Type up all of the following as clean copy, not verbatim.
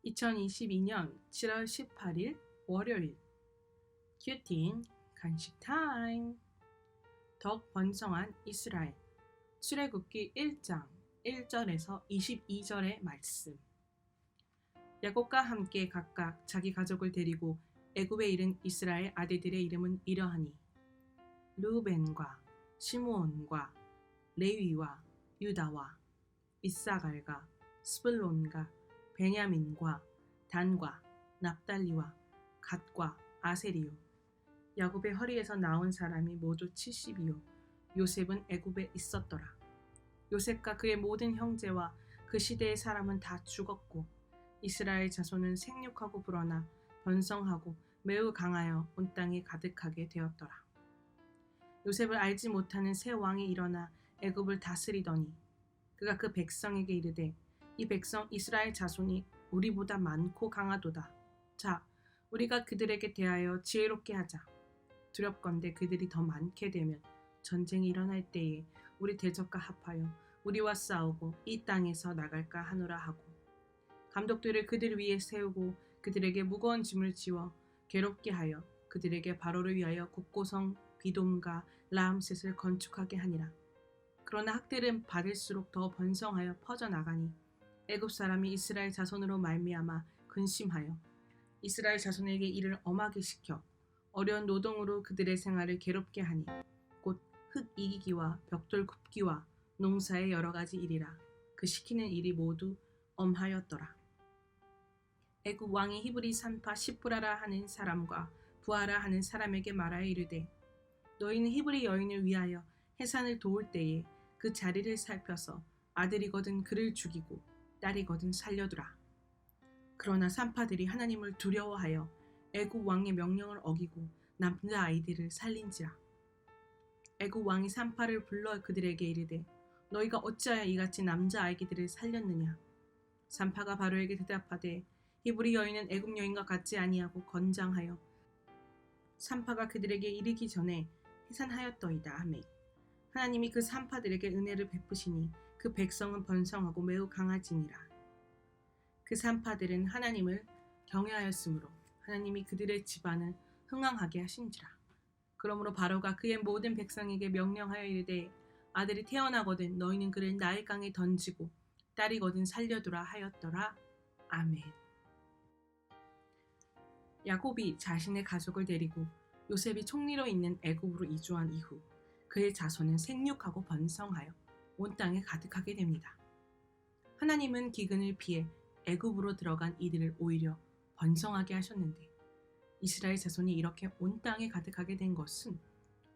2022년 7월 18일 월요일 큐틴 간식 타임. 더욱 번성한 이스라엘. 출애굽기 1장 1절에서 22절의 말씀. 야곱과 함께 각각 자기 가족을 데리고 애굽에 이른 이스라엘 아들들의 이름은 이러하니 르우벤과 시므온과 레위와 유다와 이사갈과 스불론과 베냐민과 단과 납달리와 갓과 아세리요. 야곱의 허리에서 나온 사람이 모두 70이요. 요셉은 애굽에 있었더라. 요셉과 그의 모든 형제와 그 시대의 사람은 다 죽었고 이스라엘 자손은 생육하고 불어나 번성하고 매우 강하여 온 땅에 가득하게 되었더라. 요셉을 알지 못하는 새 왕이 일어나 애굽을 다스리더니 그가 그 백성에게 이르되 이 백성 이스라엘 자손이 우리보다 많고 강하도다. 자, 우리가 그들에게 대하여 지혜롭게 하자. 두렵건대 그들이 더 많게 되면 전쟁이 일어날 때에 우리 대적과 합하여 우리와 싸우고 이 땅에서 나갈까 하노라 하고 감독들을 그들 위에 세우고 그들에게 무거운 짐을 지워 괴롭게 하여 그들에게 바로를 위하여 국고성 비돔과 라암셋을 건축하게 하니라. 그러나 학대를 받을수록 더 번성하여 퍼져나가니 애굽 사람이 이스라엘 자손으로 말미암아 근심하여 이스라엘 자손에게 이를 엄하게 시켜 어려운 노동으로 그들의 생활을 괴롭게 하니 곧 흙 이기기와 벽돌 굽기와 농사의 여러 가지 일이라. 그 시키는 일이 모두 엄하였더라. 애굽 왕이 히브리 산파 시브라라 하는 사람과 부하라 하는 사람에게 말하여 이르되 너희는 히브리 여인을 위하여 해산을 도울 때에 그 자리를 살펴서 아들이거든 그를 죽이고 딸이거든 살려두라. 그러나 산파들이 하나님을 두려워하여 애굽 왕의 명령을 어기고 남자 아이들을 살린지라. 애굽 왕이 산파를 불러 그들에게 이르되 너희가 어찌하여 이같이 남자 아이들을 살렸느냐. 산파가 바로에게 대답하되 히브리 여인은 애굽 여인과 같지 아니하고 건장하여 산파가 그들에게 이르기 전에 해산하였더이다 하매 하나님이 그 산파들에게 은혜를 베푸시니 그 백성은 번성하고 매우 강하지니라. 그 산파들은 하나님을 경외하였으므로 하나님이 그들의 집안을 흥왕하게 하신지라. 그러므로 바로가 그의 모든 백성에게 명령하여 이르되 아들이 태어나거든 너희는 그를 나일강에 던지고 딸이거든 살려두라 하였더라. 아멘. 야곱이 자신의 가족을 데리고 요셉이 총리로 있는 애굽으로 이주한 이후 그의 자손은 생육하고 번성하여 온 땅에 가득하게 됩니다. 하나님은 기근을 피해 애굽으로 들어간 이들을 오히려 번성하게 하셨는데 이스라엘 자손이 이렇게 온 땅에 가득하게 된 것은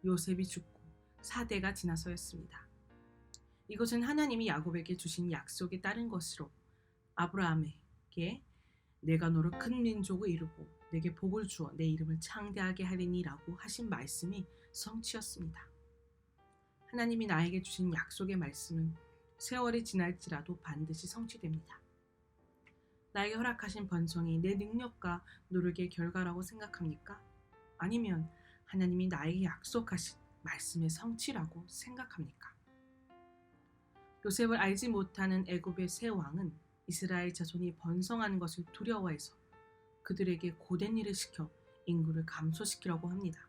요셉이 죽고 4대가 지나서였습니다. 이것은 하나님이 야곱에게 주신 약속에 따른 것으로 아브라함에게 내가 너를 큰 민족을 이루고 내게 복을 주어 내 이름을 창대하게 하리니 라고 하신 말씀이 성취였습니다. 하나님이 나에게 주신 약속의 말씀은 세월이 지날지라도 반드시 성취됩니다. 나에게 허락하신 번성이 내 능력과 노력의 결과라고 생각합니까? 아니면 하나님이 나에게 약속하신 말씀의 성취라고 생각합니까? 요셉을 알지 못하는 애굽의 새 왕은 이스라엘 자손이 번성하는 것을 두려워해서 그들에게 고된 일을 시켜 인구를 감소시키려고 합니다.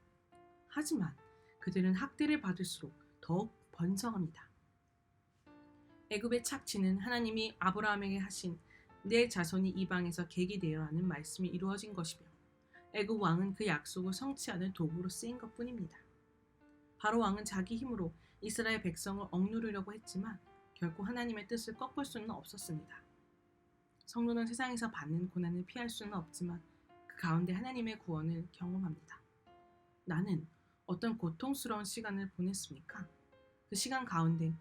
하지만 그들은 학대를 받을수록 더욱 번성합니다. 애굽의 착취는 하나님이 아브라함에게 하신 내 자손이 이방에서 객이 되어 하는 말씀이 이루어진 것이며 애굽 왕은 그 약속을 성취하는 도구로 쓰인 것뿐입니다. 바로 왕은 자기 힘으로 이스라엘 백성을 억누르려고 했지만 결코 하나님의 뜻을 꺾을 수는 없었습니다. 성도는 세상에서 받는 고난을 피할 수는 없지만 그 가운데 하나님의 구원을 경험합니다. 나는 어떤 고통스러운 시간을 보냈습니까? 그 시간 가운데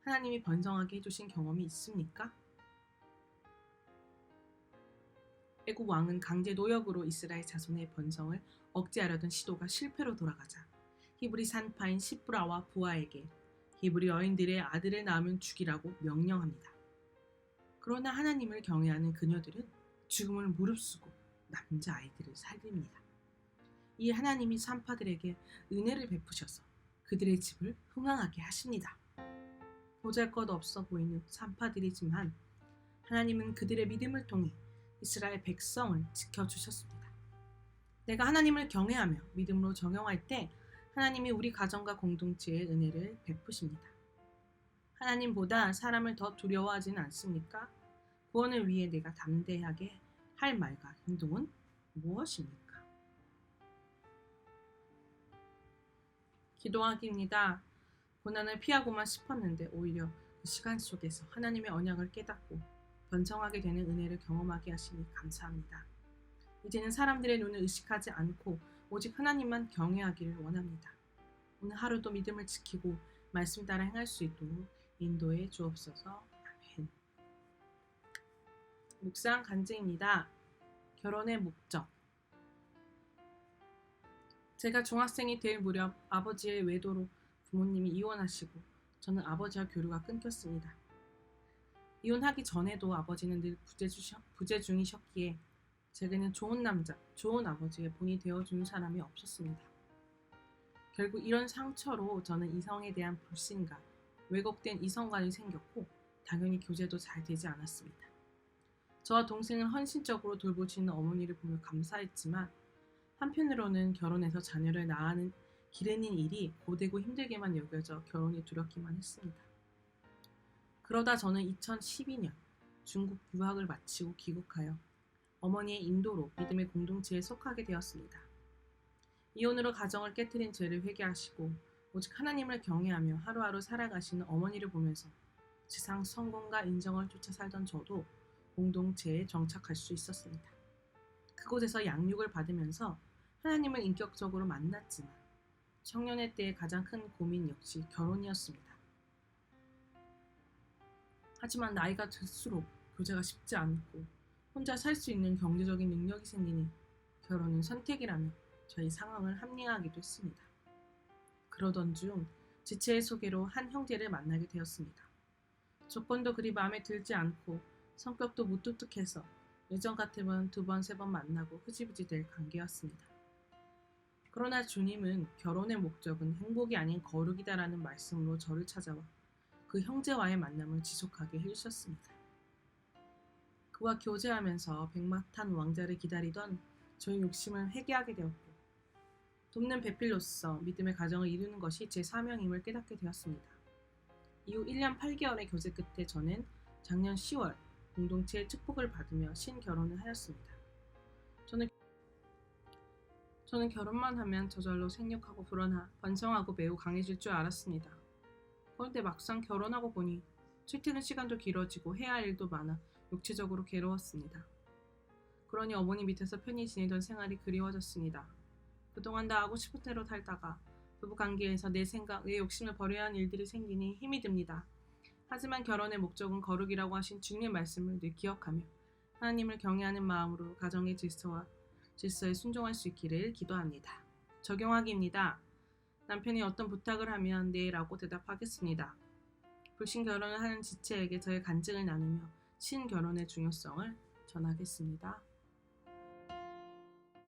하나님이 번성하게 해주신 경험이 있습니까? 애굽 왕은 강제 노역으로 이스라엘 자손의 번성을 억제하려던 시도가 실패로 돌아가자 히브리 산파인 시브라와 부하에게 히브리 여인들의 아들을 낳으면 죽이라고 명령합니다. 그러나 하나님을 경외하는 그녀들은 죽음을 무릅쓰고 남자 아이들을 살립니다. 이 하나님이 산파들에게 은혜를 베푸셔서 그들의 집을 흥왕하게 하십니다. 보잘것없어 보이는 산파들이지만 하나님은 그들의 믿음을 통해 이스라엘 백성을 지켜주셨습니다. 내가 하나님을 경외하며 믿음으로 적용할 때 하나님이 우리 가정과 공동체에 은혜를 베푸십니다. 하나님보다 사람을 더 두려워하지는 않습니까? 구원을 위해 내가 담대하게 할 말과 행동은 무엇입니까? 기도하기입니다. 고난을 피하고만 싶었는데 오히려 그 시간 속에서 하나님의 언약을 깨닫고 번성하게 되는 은혜를 경험하게 하시니 감사합니다. 이제는 사람들의 눈을 의식하지 않고 오직 하나님만 경외하기를 원합니다. 오늘 하루도 믿음을 지키고 말씀 따라 행할 수 있도록 인도해 주옵소서. 아멘. 묵상 간증입니다. 결혼의 목적. 제가 중학생이 될 무렵 아버지의 외도로 부모님이 이혼하시고 저는 아버지와 교류가 끊겼습니다. 이혼하기 전에도 아버지는 늘 부재중이셨기에 제게는 좋은 남자, 좋은 아버지의 본이 되어주는 사람이 없었습니다. 결국 이런 상처로 저는 이성에 대한 불신과 왜곡된 이성관이 생겼고 당연히 교제도 잘 되지 않았습니다. 저와 동생을 헌신적으로 돌보시는 어머니를 보며 감사했지만 한편으로는 결혼해서 자녀를 낳는 기르는 일이 고되고 힘들게만 여겨져 결혼이 두렵기만 했습니다. 그러다 저는 2012년 중국 유학을 마치고 귀국하여 어머니의 인도로 믿음의 공동체에 속하게 되었습니다. 이혼으로 가정을 깨트린 죄를 회개하시고 오직 하나님을 경외하며 하루하루 살아가시는 어머니를 보면서 세상 성공과 인정을 쫓아 살던 저도 공동체에 정착할 수 있었습니다. 그곳에서 양육을 받으면서 하나님을 인격적으로 만났지만 청년의 때의 가장 큰 고민 역시 결혼이었습니다. 하지만 나이가 들수록 교제가 쉽지 않고 혼자 살 수 있는 경제적인 능력이 생기니 결혼은 선택이라며 저희 상황을 합리화하기도 했습니다. 그러던 중 지체의 소개로 한 형제를 만나게 되었습니다. 조건도 그리 마음에 들지 않고 성격도 무뚝뚝해서 예전 같으면 2번, 3번 만나고 흐지부지 될 관계였습니다. 그러나 주님은 결혼의 목적은 행복이 아닌 거룩이다라는 말씀으로 저를 찾아와 그 형제와의 만남을 지속하게 해주셨습니다. 그와 교제하면서 백마탄 왕자를 기다리던 저의 욕심을 회개하게 되었고 돕는 배필로서 믿음의 가정을 이루는 것이 제 사명임을 깨닫게 되었습니다. 이후 1년 8개월의 교제 끝에 저는 작년 10월 공동체의 축복을 받으며 신결혼을 하였습니다. 저는 결혼만 하면 저절로 생육하고 불어나 번성하고 매우 강해질 줄 알았습니다. 그런데 막상 결혼하고 보니 출퇴근 시간도 길어지고 해야 할 일도 많아 육체적으로 괴로웠습니다. 그러니 어머니 밑에서 편히 지내던 생활이 그리워졌습니다. 그동안 다 하고 싶은 대로 살다가 부부관계에서 내 생각, 내 욕심을 버려야 하는 일들이 생기니 힘이 듭니다. 하지만 결혼의 목적은 거룩이라고 하신 주님의 말씀을 늘 기억하며 하나님을 경외하는 마음으로 가정의 질서에 순종할 수 있기를 기도합니다. 적용하기입니다. 남편이 어떤 부탁을 하면 네 라고 대답하겠습니다. 불신 결혼을 하는 지체에게 저의 간증을 나누며 신결혼의 중요성을 전하겠습니다.